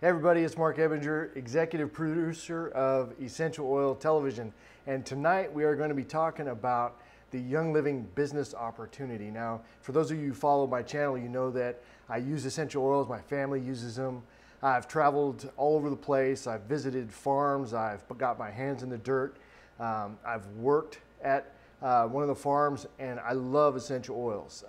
Hey everybody, it's Mark Ebinger, executive producer of Essential Oil Television. And tonight we are going to be talking about the Young Living business opportunity. Now, for those of you who follow my channel, you know that I use essential oils, my family uses them. I've traveled all over the place, I've visited farms, I've got my hands in the dirt. I've worked at one of the farms, and I love essential oils.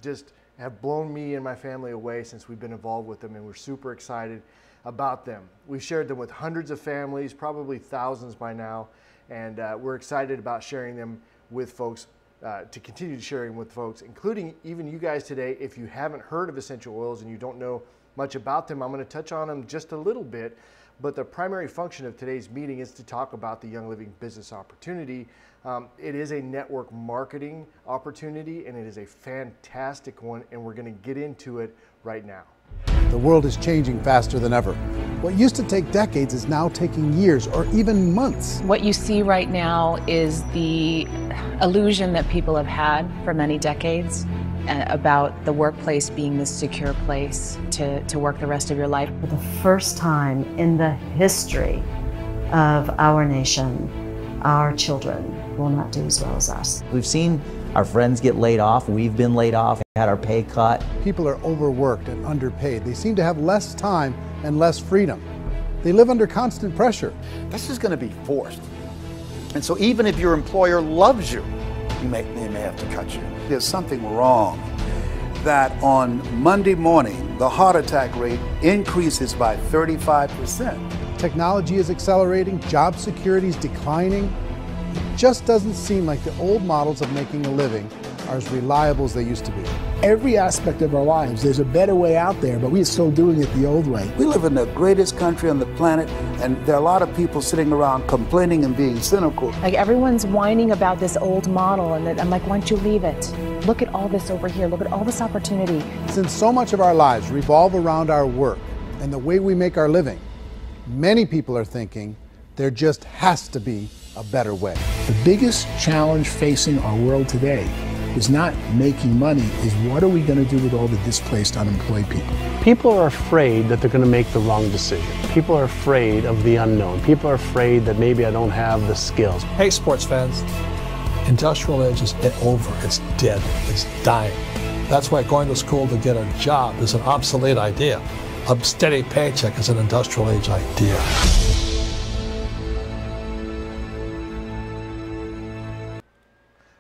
Just have blown me and my family away since we've been involved with them, and we're super excited about them. We've shared them with hundreds of families, probably thousands by now, and we're excited about sharing them with folks, to continue sharing with folks, including even you guys today. If you haven't heard of essential oils and you don't know much about them, I'm going to touch on them just a little bit, but the primary function of today's meeting is to talk about the Young Living business opportunity. It is a network marketing opportunity, and it is a fantastic one, and we're going to get into it right now. The world is changing faster than ever. What used to take decades is now taking years or even months. What you see right now is the illusion that people have had for many decades about the workplace being this secure place to work the rest of your life. For the first time in the history of our nation, our children will not do as well as us. We've seen our friends get laid off. We've been laid off, had our pay cut. People are overworked and underpaid. They seem to have less time and less freedom. They live under constant pressure. This is going to be forced. And so even if your employer loves you, they may have to cut you. There's something wrong that on Monday morning, the heart attack rate increases by 35%. Technology is accelerating, job security is declining. It just doesn't seem like the old models of making a living are as reliable as they used to be. Every aspect of our lives, there's a better way out there, but we're still doing it the old way. We live in the greatest country on the planet, and there are a lot of people sitting around complaining and being cynical. Like, everyone's whining about this old model, and I'm like, why don't you leave it? Look at all this over here. Look at all this opportunity. Since so much of our lives revolve around our work and the way we make our living, many people are thinking there just has to be a better way. The biggest challenge facing our world today is not making money, is what are we going to do with all the displaced, unemployed people? People are afraid that they're going to make the wrong decision. People are afraid of the unknown. People are afraid that maybe I don't have the skills. Hey, sports fans, industrial age is over. It's dead. It's dying. That's why going to school to get a job is an obsolete idea. A steady paycheck is an industrial age idea.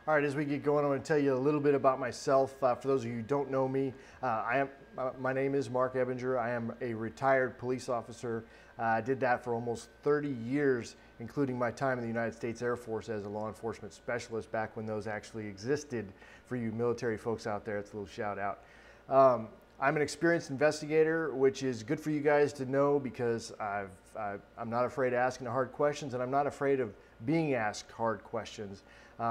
All right, as we get going, I want to tell you a little bit about myself. For those of you who don't know me, my name is Mark Ebinger. I am a retired police officer. I did that for almost 30 years, including my time in the United States Air Force as a law enforcement specialist back when those actually existed. For you military folks out there, it's a little shout out. I'm an experienced investigator, which is good for you guys to know, because I'm not afraid of asking the hard questions, and I'm not afraid of being asked hard questions.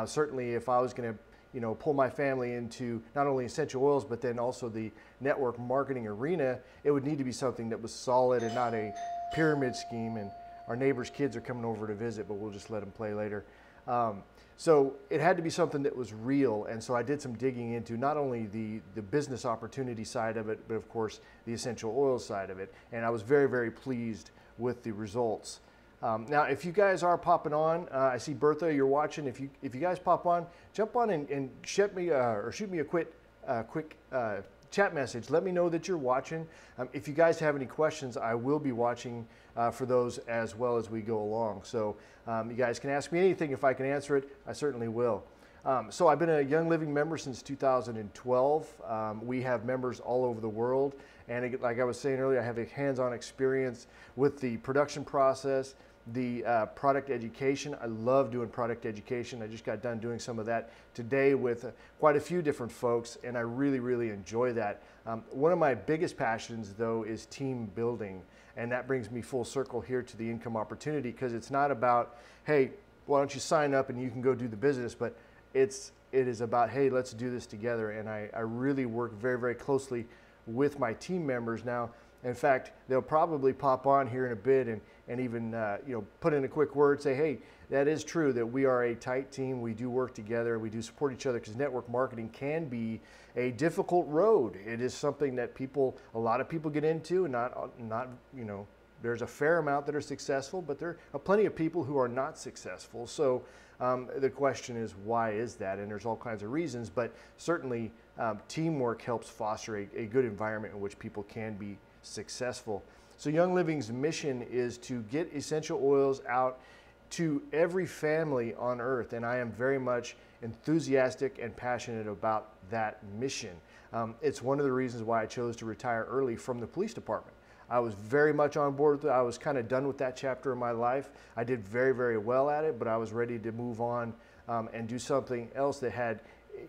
Certainly, if I was going to, pull my family into not only essential oils, but then also the network marketing arena, it would need to be something that was solid and not a pyramid scheme. And our neighbors' kids are coming over to visit, but we'll just let them play later. So it had to be something that was real, and so I did some digging into not only the business opportunity side of it, but of course the essential oil side of it, and I was very, very pleased with the results. Now, if you guys are popping on, I see Bertha, you're watching. If you guys pop on, jump on and shoot me a quick chat message. Let me know that you're watching. If you guys have any questions, I will be watching for those as well as we go along. So you guys can ask me anything. If I can answer it, I certainly will. So I've been a Young Living member since 2012. We have members all over the world. And like I was saying earlier, I have a hands-on experience with the production process, the product education. I love doing product education. I just got done doing some of that today with quite a few different folks, and I really, really enjoy that. One of my biggest passions, though, is team building, and that brings me full circle here to the income opportunity, because it's not about, hey, why don't you sign up and you can go do the business, but it is about, hey, let's do this together. And I really work very, very closely with my team members. Now, In fact, they'll probably pop on here in a bit and even put in a quick word, say, hey, that is true that we are a tight team. We do work together. We do support each other, because network marketing can be a difficult road. It is something that a lot of people get into, and not there's a fair amount that are successful, but there are plenty of people who are not successful. So the question is, why is that? And there's all kinds of reasons, but certainly teamwork helps foster a good environment in which people can be successful. So Young Living's mission is to get essential oils out to every family on earth, and I am very much enthusiastic and passionate about that mission. It's one of the reasons why I chose to retire early from the police department. I was very much on board with it. I was kind of done with that chapter of my life. I did very, very well at it, but I was ready to move on and do something else that had,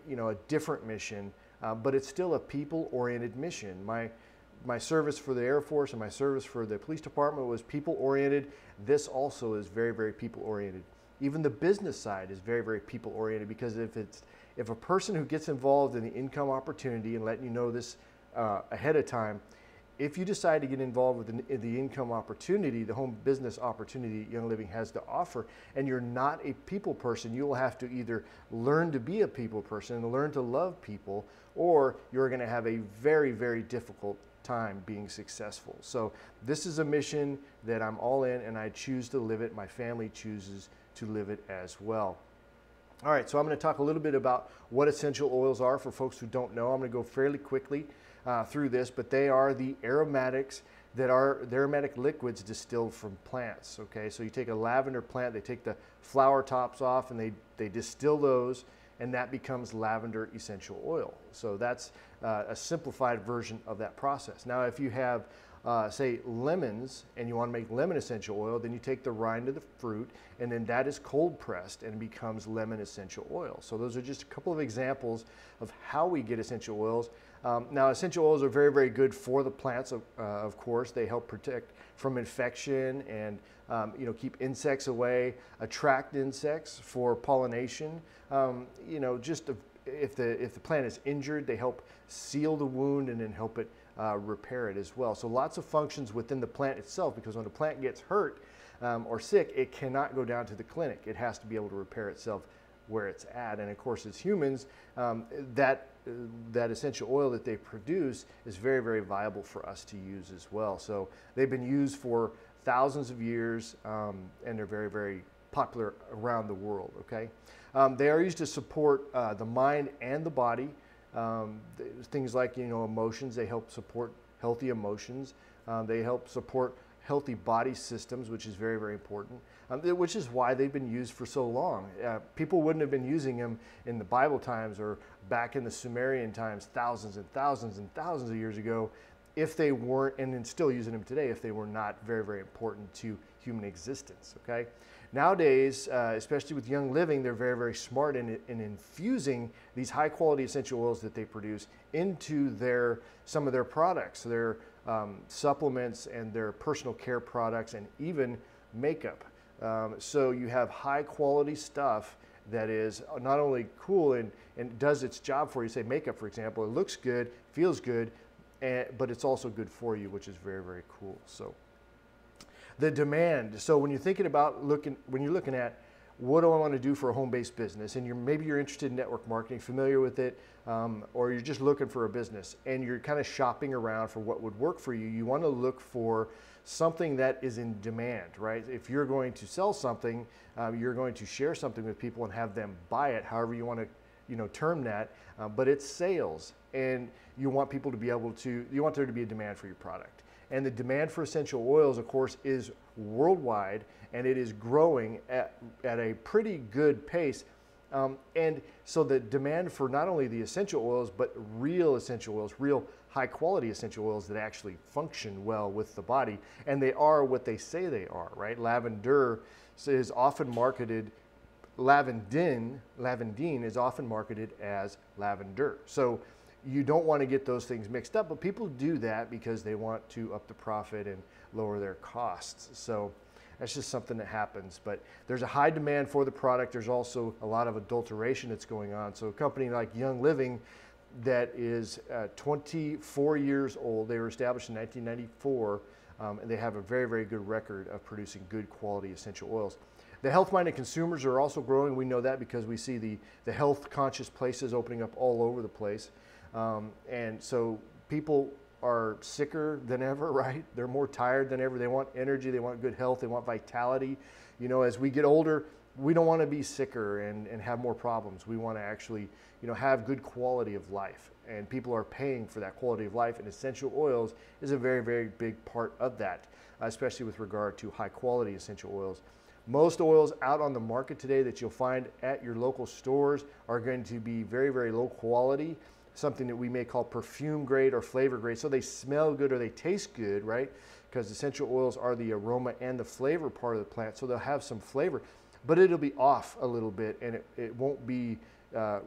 a different mission, but it's still a people-oriented mission. My service for the Air Force and my service for the police department was people-oriented. This also is very, very people-oriented. Even the business side is very, very people-oriented, because if a person who gets involved in the income opportunity, and letting you know this ahead of time, if you decide to get involved with the income opportunity, the home business opportunity Young Living has to offer, and you're not a people person, you will have to either learn to be a people person and learn to love people, or you're going to have a very, very difficult time being successful. So this is a mission that I'm all in, and I choose to live it. My family chooses to live it as well. All right, so I'm going to talk a little bit about what essential oils are for folks who don't know. I'm going to go fairly quickly through this, but they are the aromatics that are the aromatic liquids distilled from plants. Okay, so you take a lavender plant, they take the flower tops off, and they distill those, and that becomes lavender essential oil. So that's a simplified version of that process. Now, if you have say lemons and you want to make lemon essential oil, then you take the rind of the fruit, and then that is cold pressed and becomes lemon essential oil. So those are just a couple of examples of how we get essential oils. Now, essential oils are very, very good for the plants, of course. They help protect from infection and keep insects away, attract insects for pollination. If the plant is injured, they help seal the wound and then help it repair it as well. So lots of functions within the plant itself, because when the plant gets hurt or sick, it cannot go down to the clinic. It has to be able to repair itself where it's at. And of course, as humans, that essential oil that they produce is very, very viable for us to use as well. So they've been used for thousands of years, and they're very, very popular around the world. Okay, they are used to support the mind and the body. Things like emotions. They help support healthy emotions. They help support healthy body systems, which is very, very important, which is why they've been used for so long. People wouldn't have been using them in the Bible times or back in the Sumerian times thousands and thousands and thousands of years ago if they weren't, and then still using them today, if they were not very, very important to human existence. Okay. Nowadays, especially with Young Living, they're very, very smart in infusing these high quality essential oils that they produce into some of their products, their supplements and their personal care products, and even makeup. So you have high quality stuff that is not only cool and does its job for you. Say makeup, for example, it looks good, feels good, but it's also good for you, which is very, very cool. So the demand. So when you're thinking about when you're looking at what do I want to do for a home-based business, and maybe you're interested in network marketing, familiar with it, or you're just looking for a business and you're kind of shopping around for what would work for you, you want to look for something that is in demand, right? If you're going to sell something, you're going to share something with people and have them buy it, however you want to term that, but it's sales, and you want people to be able to, you want there to be a demand for your product. And the demand for essential oils, of course, is worldwide, and it is growing at a pretty good pace. And so the demand for not only the essential oils, but real essential oils, real high quality essential oils that actually function well with the body, and they are what they say they are, right? Lavender is often marketed, lavandin is often marketed as lavender. So you don't want to get those things mixed up, but people do that because they want to up the profit and lower their costs. So that's just something that happens. But there's a high demand for the product. There's also a lot of adulteration that's going on. So a company like Young Living, that is 24 years old. They were established in 1994, and they have a very, very good record of producing good quality essential oils. The health-minded consumers are also growing. We know that because we see the health-conscious places opening up all over the place. And so people are sicker than ever, right? They're more tired than ever. They want energy, they want good health, they want vitality. You know, as we get older, we don't want to be sicker and have more problems. We want to actually, you know, have good quality of life. And people are paying for that quality of life, and essential oils is a very, very big part of that, especially with regard to high quality essential oils. Most oils out on the market today that you'll find at your local stores are going to be very, very low quality, something that we may call perfume grade or flavor grade. So they smell good or they taste good, right? Because essential oils are the aroma and the flavor part of the plant, so they'll have some flavor, but it'll be off a little bit, and it won't be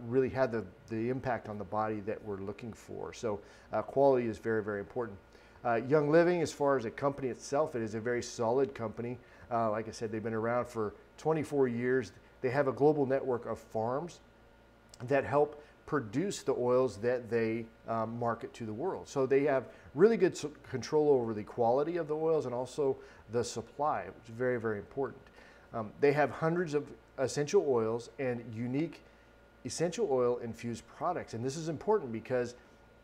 really have the impact on the body that we're looking for. So quality is very, very important. Young Living, as far as a company itself, it is a very solid company. Like I said, they've been around for 24 years. They have a global network of farms that help produce the oils that they market to the world. So they have really good control over the quality of the oils and also the supply, which is very, very important. They have hundreds of essential oils and unique essential oil infused products. And this is important because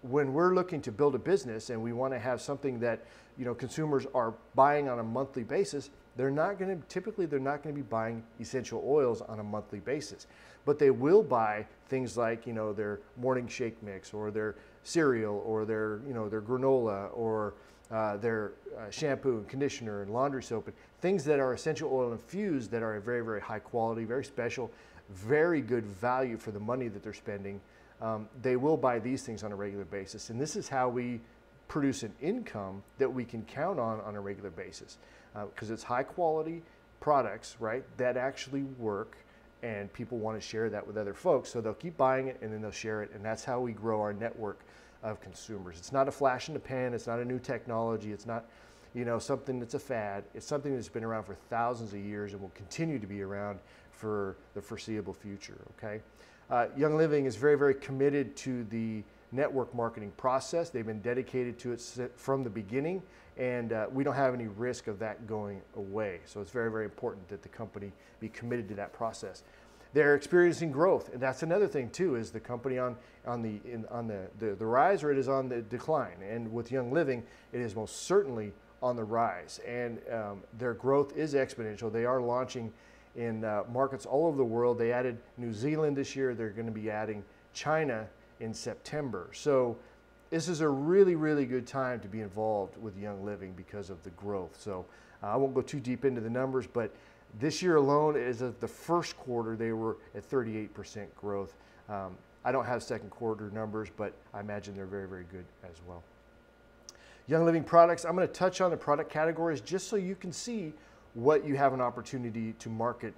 when we're looking to build a business and we want to have something that, you know, consumers are buying on a monthly basis, they're not going to be buying essential oils on a monthly basis, but they will buy things like, you know, their morning shake mix or their cereal or their, you know, their granola or their shampoo and conditioner and laundry soap, and things that are essential oil infused that are very, very high quality, very special, very good value for the money that they're spending. They will buy these things on a regular basis, and this is how we produce an income that we can count on a regular basis, because it's high quality products, right, that actually work, and people want to share that with other folks, so they'll keep buying it and then they'll share it, and that's how we grow our network of consumers. It's not a flash in the pan, it's not a new technology, it's not, you know, something that's a fad. It's something that's been around for thousands of years and will continue to be around for the foreseeable future, okay? Young Living is very, very committed to the network marketing process. They've been dedicated to it from the beginning, and we don't have any risk of that going away. So it's very, very important that the company be committed to that process. They're experiencing growth, and that's another thing too, is the company on the rise, or it is on the decline. And with Young Living, it is most certainly on the rise, and their growth is exponential. They are launching in markets all over the world. They added New Zealand this year. They're going to be adding China in September. So this is a really, really good time to be involved with Young Living because of the growth. So I won't go too deep into the numbers, but this year alone, as of the first quarter, they were at 38% growth. I don't have second quarter numbers, but I imagine they're very, very good as well. Young Living products, I'm going to touch on the product categories just so you can see what you have an opportunity to market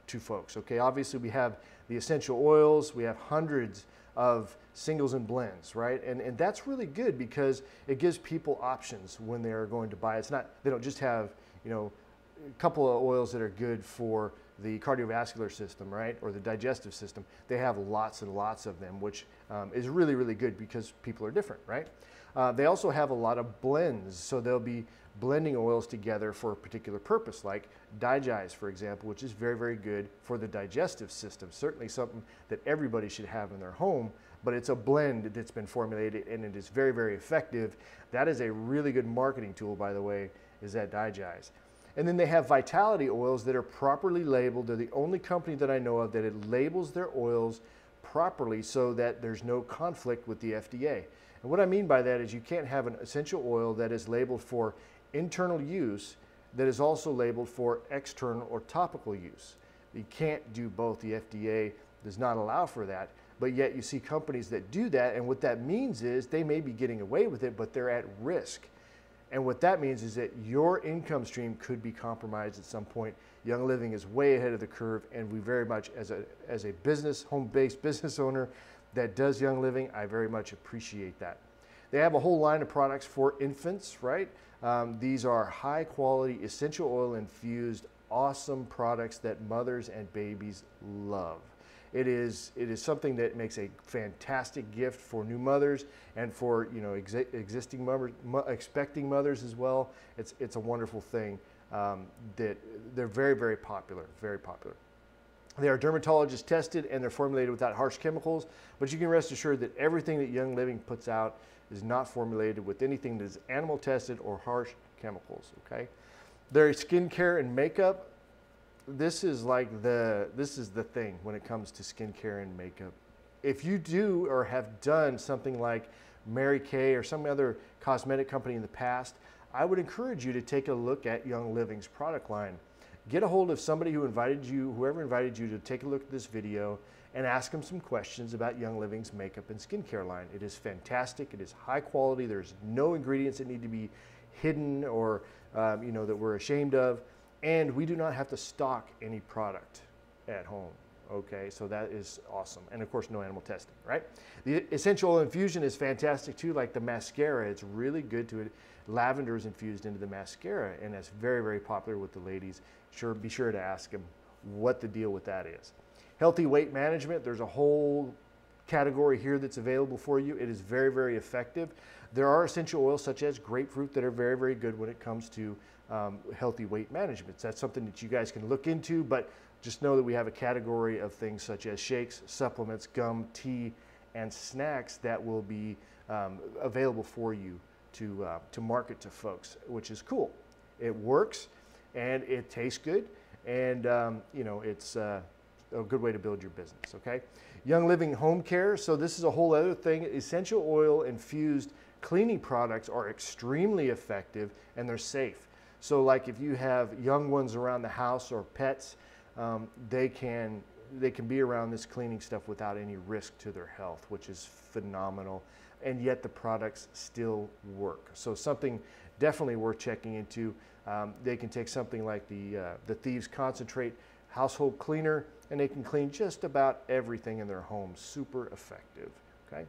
to folks. Okay, obviously we have the essential oils, we have hundreds of singles and blends, right? And that's really good because it gives people options when they are going to buy. It's not, they don't just have, you know, a couple of oils that are good for the cardiovascular system, right? Or the digestive system. They have lots and lots of them, which is really, really good because people are different, right? They also have a lot of blends, so they'll be blending oils together for a particular purpose, like Digest, for example, which is very, very good for the digestive system. Certainly something that everybody should have in their home, but it's a blend that's been formulated and it is very, very effective. That is a really good marketing tool, by the way, is that Digest. And then they have vitality oils that are properly labeled. They're the only company that I know of that it labels their oils properly so that there's no conflict with the FDA. And what I mean by that is you can't have an essential oil that is labeled for internal use that is also labeled for external or topical use. You can't do both. The FDA does not allow for that, but yet you see companies that do that, and what that means is they may be getting away with it, but they're at risk. And what that means is that your income stream could be compromised at some point. Young Living is way ahead of the curve, and we very much, as a business, home-based business owner that does Young Living, I very much appreciate that. They have a whole line of products for infants, right? These are high quality, essential oil infused, awesome products that mothers and babies love. It is something that makes a fantastic gift for new mothers and for existing mothers, expecting mothers as well. It's a wonderful thing that they're very, very popular, very popular. They are dermatologist tested and they're formulated without harsh chemicals, but you can rest assured that everything that Young Living puts out is not formulated with anything that is animal tested or harsh chemicals, okay? Their skincare and makeup, this is the thing when it comes to skincare and makeup. If you do or have done something like Mary Kay or some other cosmetic company in the past, I would encourage you to take a look at Young Living's product line. Get a hold of somebody whoever invited you to take a look at this video and ask them some questions about Young Living's makeup and skincare line. It is fantastic, it is high quality, there's no ingredients that need to be hidden or that we're ashamed of, and we do not have to stock any product at home. Okay, so that is awesome. And of course, no animal testing, right? The essential oil infusion is fantastic too, like the mascara. It's really good to it. Lavender is infused into the mascara, and that's very, very popular with the ladies. Be sure to ask them what the deal with that is. Healthy weight management, there's a whole category here that's available for you. It is very, very effective. There are essential oils such as grapefruit that are very, very good when it comes to healthy weight management. So that's something that you guys can look into, but just know that we have a category of things such as shakes, supplements, gum, tea, and snacks that will be available for you to market to folks, which is cool. It works and it tastes good, and it's a good way to build your business, okay? Young Living Home Care, so this is a whole other thing. Essential oil infused cleaning products are extremely effective and they're safe. So like if you have young ones around the house or pets, they can be around this cleaning stuff without any risk to their health, which is phenomenal. And yet the products still work. So something definitely worth checking into. They can take something like the Thieves Concentrate household cleaner, and they can clean just about everything in their home. Super effective, okay?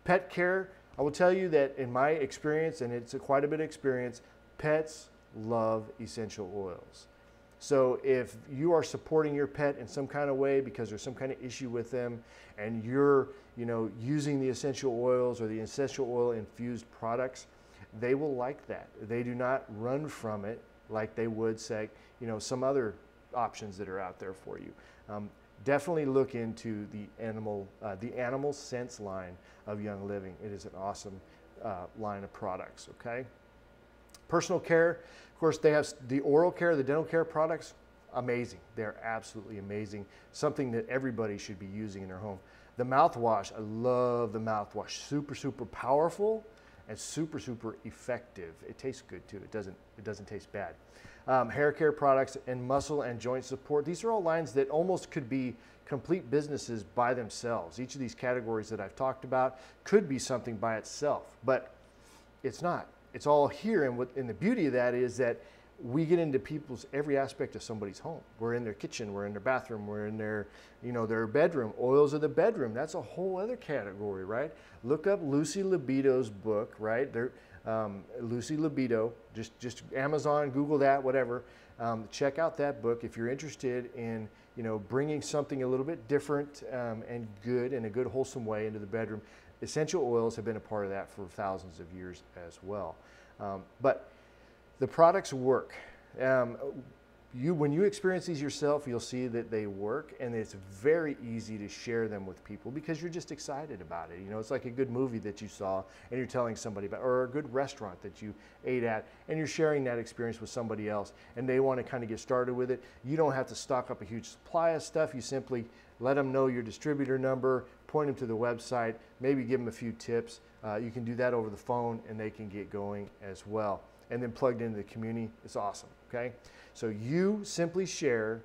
Pet care, I will tell you that in my experience, and it's quite a bit of experience, pets love essential oils. So if you are supporting your pet in some kind of way because there's some kind of issue with them, and you're using the essential oils or the essential oil infused products, they will like that. They do not run from it like they would, say, some other options that are out there for you. Definitely look into the Animal Sense line of Young Living. It is an awesome line of products, okay? Personal care, of course, they have the oral care, the dental care products, amazing. They're absolutely amazing. Something that everybody should be using in their home. The mouthwash, I love the mouthwash. Super, super powerful and super, super effective. It tastes good too. It doesn't taste bad. Hair care products and muscle and joint support. These are all lines that almost could be complete businesses by themselves. Each of these categories that I've talked about could be something by itself, but it's not. It's all here, and the beauty of that is that we get into every aspect of somebody's home. We're in their kitchen, we're in their bathroom, we're in their bedroom. Oils of the bedroom, that's a whole other category, right? Look up Lucy Libido's book, right? Lucy Libido, just Amazon, Google that, whatever. Check out that book if you're interested in bringing something a little bit different and good in a good wholesome way into the bedroom. Essential oils have been a part of that for thousands of years as well. But the products work. When you experience these yourself, you'll see that they work, and it's very easy to share them with people because you're just excited about it. It's like a good movie that you saw and you're telling somebody about, or a good restaurant that you ate at, and you're sharing that experience with somebody else, and they want to kind of get started with it. You don't have to stock up a huge supply of stuff. You simply let them know your distributor number, point them to the website, maybe give them a few tips. You can do that over the phone, and they can get going as well. And then plugged into the community, it's awesome, okay? So you simply share.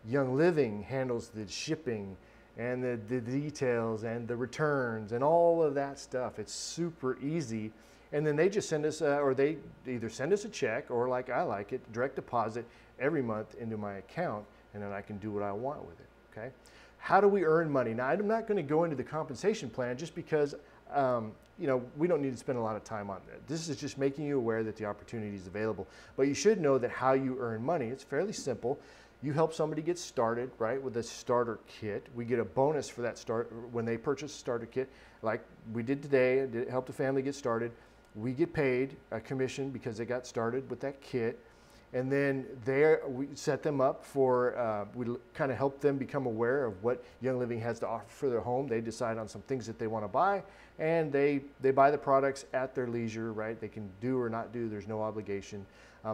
Young Living handles the shipping and the details and the returns and all of that stuff. It's super easy. And then they just send us, or they either send us a check, or like I like it, direct deposit every month into my account, and then I can do what I want with it, okay? How do we earn money? Now, I'm not going to go into the compensation plan just because we don't need to spend a lot of time on that. This is just making you aware that the opportunity is available. But you should know that how you earn money, it's fairly simple. you help somebody get started, right, with a starter kit. We get a bonus for that start when they purchase a starter kit, like we did today, helped a family get started. We get paid a commission because they got started with that kit. And then we set them up for, we kind of help them become aware of what Young Living has to offer for their home. They decide on some things that they want to buy, and they buy the products at their leisure, right? They can do or not do, there's no obligation.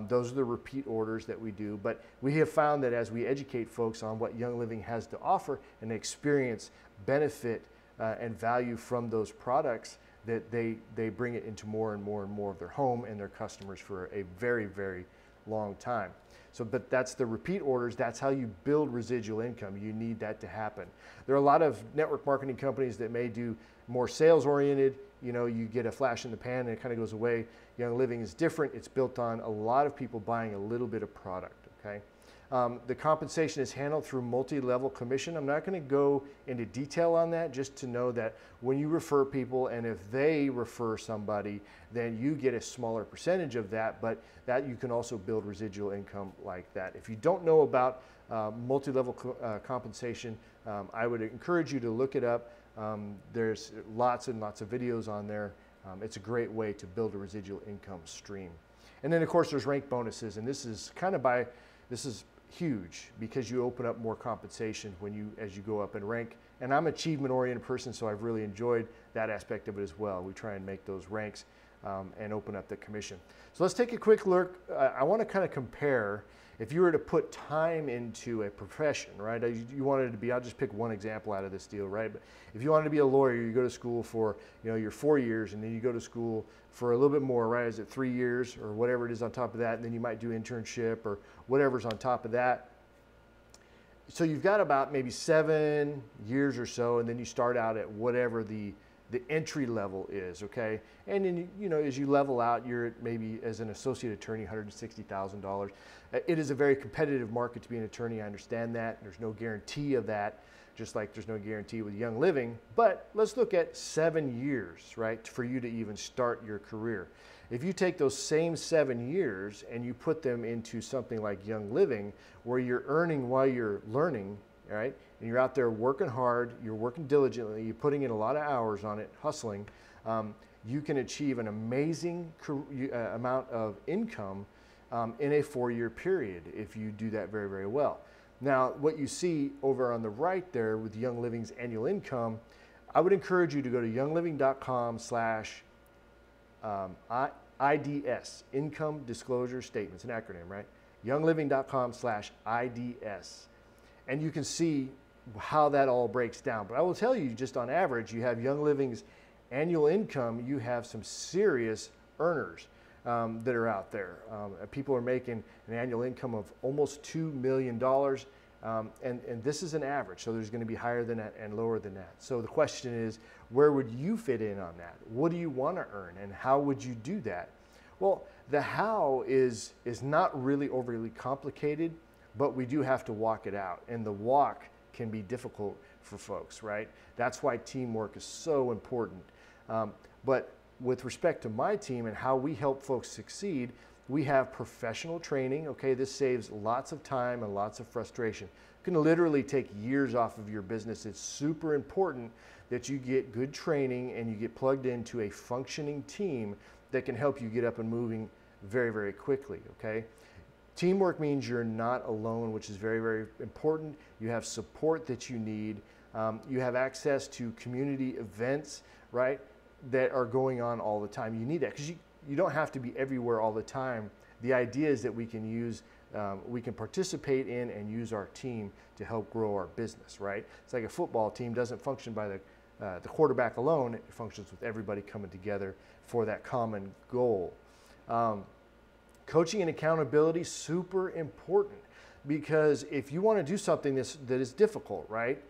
Those are the repeat orders that we do. But we have found that as we educate folks on what Young Living has to offer and experience benefit and value from those products, that they bring it into more and more and more of their home and their customers for a very, very long time. So, but that's the repeat orders. That's how you build residual income. You need that to happen. There are a lot of network marketing companies that may do more sales oriented. You know, you get a flash in the pan and it kind of goes away. Young Living is different. It's built on a lot of people buying a little bit of product, okay? The compensation is handled through multi-level commission. I'm not going to go into detail on that, just to know that when you refer people and if they refer somebody, then you get a smaller percentage of that, but that you can also build residual income like that. If you don't know about multi-level compensation, I would encourage you to look it up. There's lots and lots of videos on there. It's a great way to build a residual income stream. And then of course there's rank bonuses, and this is huge because you open up more compensation as you go up in rank. And I'm an achievement-oriented person, so I've really enjoyed that aspect of it as well. We try and make those ranks and open up the commission. So let's take a quick look. I want to kind of compare, if you were to put time into a profession, right? You wanted to be, I'll just pick one example out of this deal, right? But if you wanted to be a lawyer, you go to school for, your 4 years, and then you go to school for a little bit more, right? Is it 3 years or whatever it is on top of that? And then you might do internship or whatever's on top of that. So you've got about maybe 7 years or so, and then you start out at whatever the entry level is, okay? And then, as you level out, you're at maybe as an associate attorney, $160,000. It is a very competitive market to be an attorney. I understand that. There's no guarantee of that, just like there's no guarantee with Young Living. But let's look at 7 years, right, for you to even start your career. If you take those same 7 years and you put them into something like Young Living, where you're earning while you're learning, right? And you're out there working hard, you're working diligently, you're putting in a lot of hours on it, hustling, you can achieve an amazing amount of income in a 4-year period if you do that very, very well. Now, what you see over on the right there with Young Living's annual income, I would encourage you to go to youngliving.com/IDS, Income Disclosure Statement. It's an acronym, right? youngliving.com/IDS. And you can see how that all breaks down. But I will tell you, just on average, you have Young Living's annual income, you have some serious earners that are out there. People are making an annual income of almost $2 million. And this is an average, so there's going to be higher than that and lower than that. So the question is, where would you fit in on that? What do you want to earn, and how would you do that? Well, the how is not really overly complicated, but we do have to walk it out, and the walk can be difficult for folks, right? That's why teamwork is so important. But with respect to my team and how we help folks succeed, we have professional training, okay? This saves lots of time and lots of frustration. It can literally take years off of your business. It's super important that you get good training and you get plugged into a functioning team that can help you get up and moving very, very quickly, okay? Teamwork means you're not alone, which is very, very important. You have support that you need. You have access to community events, right, that are going on all the time. You need that because you don't have to be everywhere all the time. The idea is that we can participate in and use our team to help grow our business, right? It's like a football team doesn't function by the quarterback alone. It functions with everybody coming together for that common goal. Coaching and accountability, super important, because if you want to do something that is difficult, right?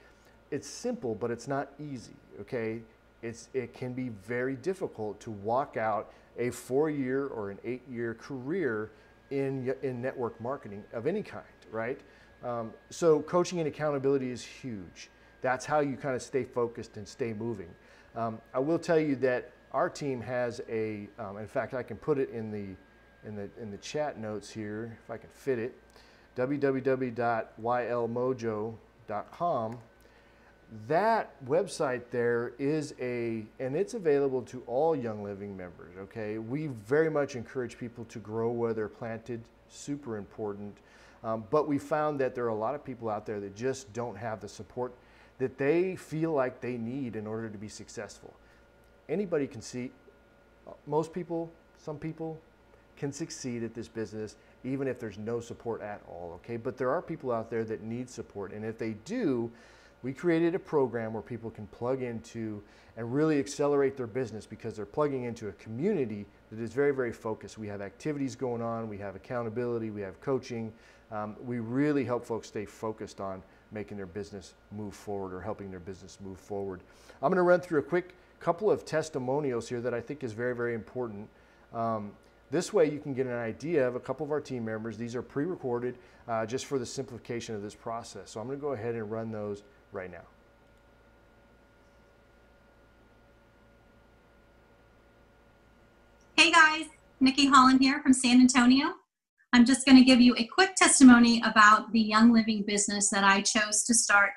It's simple, but it's not easy, okay? It can be very difficult to walk out a 4-year or an 8-year career in network marketing of any kind, right? So coaching and accountability is huge. That's how you kind of stay focused and stay moving. I will tell you that our team has in fact, I can put it in the chat notes here, if I can fit it. www.ylmojo.com. That website there is and it's available to all Young Living members, okay? We very much encourage people to grow where they're planted, super important. But we found that there are a lot of people out there that just don't have the support that they feel like they need in order to be successful. Anybody can see, most people, some people can succeed at this business even if there's no support at all, okay? But there are people out there that need support, and if they do, we created a program where people can plug into and really accelerate their business because they're plugging into a community that is very, very focused. We have activities going on, we have accountability, we have coaching. We really help folks stay focused on making their business move forward or helping their business move forward. I'm going to run through a quick couple of testimonials here that I think is very, very important. This way you can get an idea of a couple of our team members. These are pre-recorded just for the simplification of this process. So I'm going to go ahead and run those right now. Hey guys, Nikki Holland here from San Antonio. I'm just going to give you a quick testimony about the Young Living business that I chose to start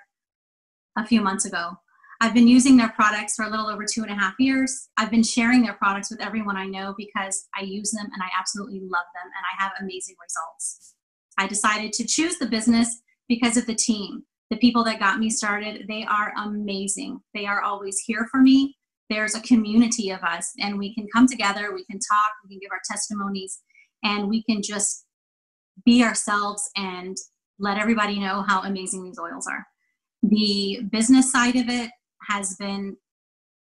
a few months ago. I've been using their products for a little over 2.5 years. I've been sharing their products with everyone I know because I use them and I absolutely love them and I have amazing results. I decided to choose the business because of the team. The people that got me started, they are amazing. They are always here for me. There's a community of us and we can come together, we can talk, we can give our testimonies, and we can just be ourselves and let everybody know how amazing these oils are. The business side of it has been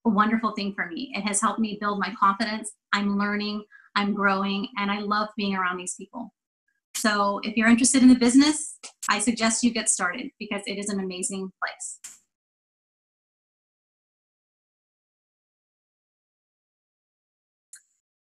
a wonderful thing for me. It has helped me build my confidence. I'm learning, I'm growing, and I love being around these people. So if you're interested in the business, I suggest you get started because it is an amazing place.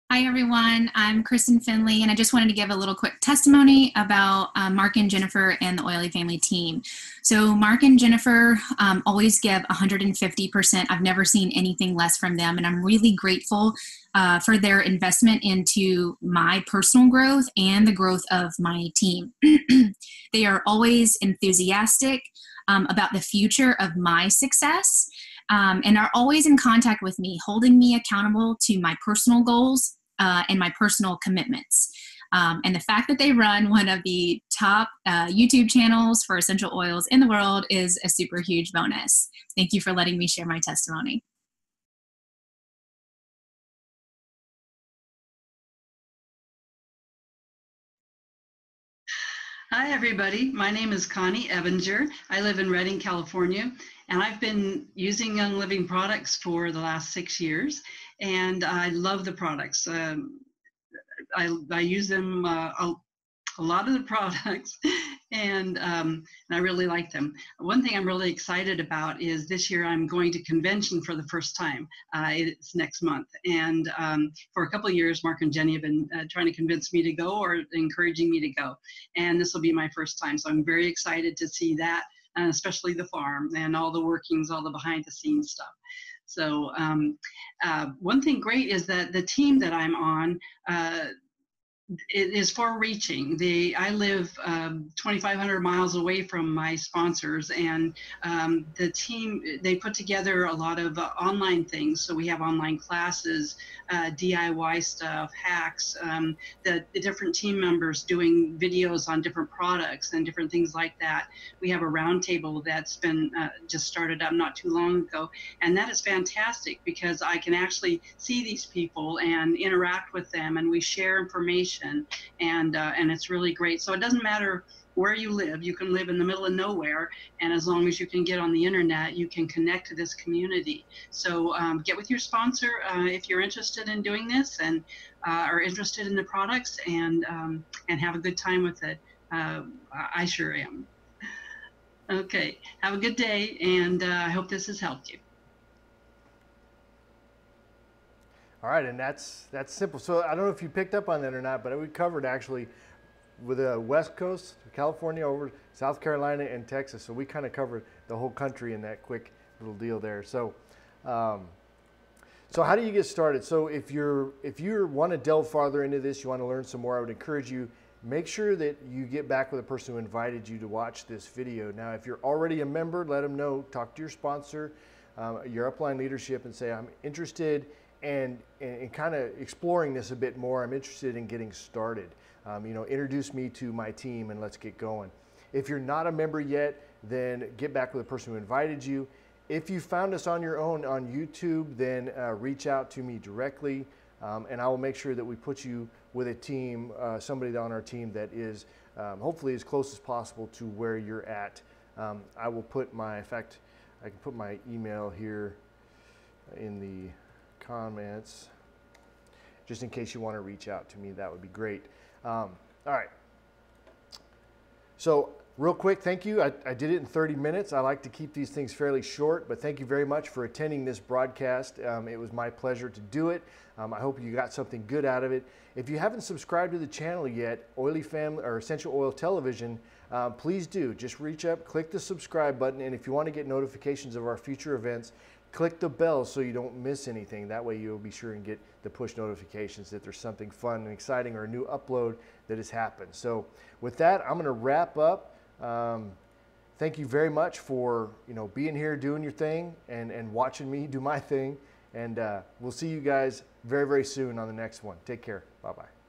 Hi everyone, I'm Kristen Finley and I just wanted to give a little quick testimony about Mark and Jennifer and the Oily Family team. So Mark and Jennifer always give 150%. I've never seen anything less from them and I'm really grateful for their investment into my personal growth and the growth of my team. They are always enthusiastic about the future of my success and are always in contact with me, holding me accountable to my personal goals and my personal commitments. And the fact that they run one of the top YouTube channels for essential oils in the world is a super huge bonus. Thank you for letting me share my testimony. Hi everybody, my name is Connie Ebinger. I live in Redding, California, and I've been using Young Living products for the last 6 years, and I love the products. I use them, a lot of the products, and I really like them. One thing I'm really excited about is this year I'm going to convention for the first time. It's next month, and for a couple of years Mark and Jenny have been trying to convince me to go or encouraging me to go, and this will be my first time, so I'm very excited to see that, especially the farm and all the workings, all the behind the scenes stuff. So one thing great is that the team that I'm on, it is far reaching. I live 2,500 miles away from my sponsors, and the team, they put together a lot of online things. So we have online classes, DIY stuff, hacks, the different team members doing videos on different products and different things like that. We have a roundtable that's been just started up not too long ago, and that is fantastic because I can actually see these people and interact with them, and we share information. And it's really great. So it doesn't matter where you live. You can live in the middle of nowhere, and as long as you can get on the internet, you can connect to this community. So get with your sponsor if you're interested in doing this and are interested in the products, and have a good time with it. I sure am. Okay, have a good day, and I hope this has helped you. All right, and that's simple. So I don't know if you picked up on that or not, but we covered actually with the West Coast, California, over South Carolina and Texas. So we kind of covered the whole country in that quick little deal there. So, so how do you get started? So if you want to delve farther into this, you want to learn some more, I would encourage you make sure that you get back with the person who invited you to watch this video. Now, if you're already a member, let them know, talk to your sponsor, your upline leadership, and say, I'm interested and kind of exploring this a bit more. I'm interested in getting started. You know, introduce me to my team and let's get going. If you're not a member yet, then get back with the person who invited you. If you found us on your own on YouTube, then reach out to me directly, and I will make sure that we put you with a team, somebody on our team that is hopefully as close as possible to where you're at. I will put my, in fact, I can put my email here in the comments, just in case you want to reach out to me. That would be great. All right. So real quick, thank you. I did it in 30 minutes. I like to keep these things fairly short, but thank you very much for attending this broadcast. It was my pleasure to do it. I hope you got something good out of it. If you haven't subscribed to the channel yet, Oily Family or Essential Oil Television, please do. Just reach up, click the subscribe button, and if you want to get notifications of our future events, click the bell so you don't miss anything. That way you'll be sure and get the push notifications that there's something fun and exciting or a new upload that has happened. So with that, I'm going to wrap up. Thank you very much for being here, doing your thing, and watching me do my thing. And we'll see you guys very, very soon on the next one. Take care. Bye-bye.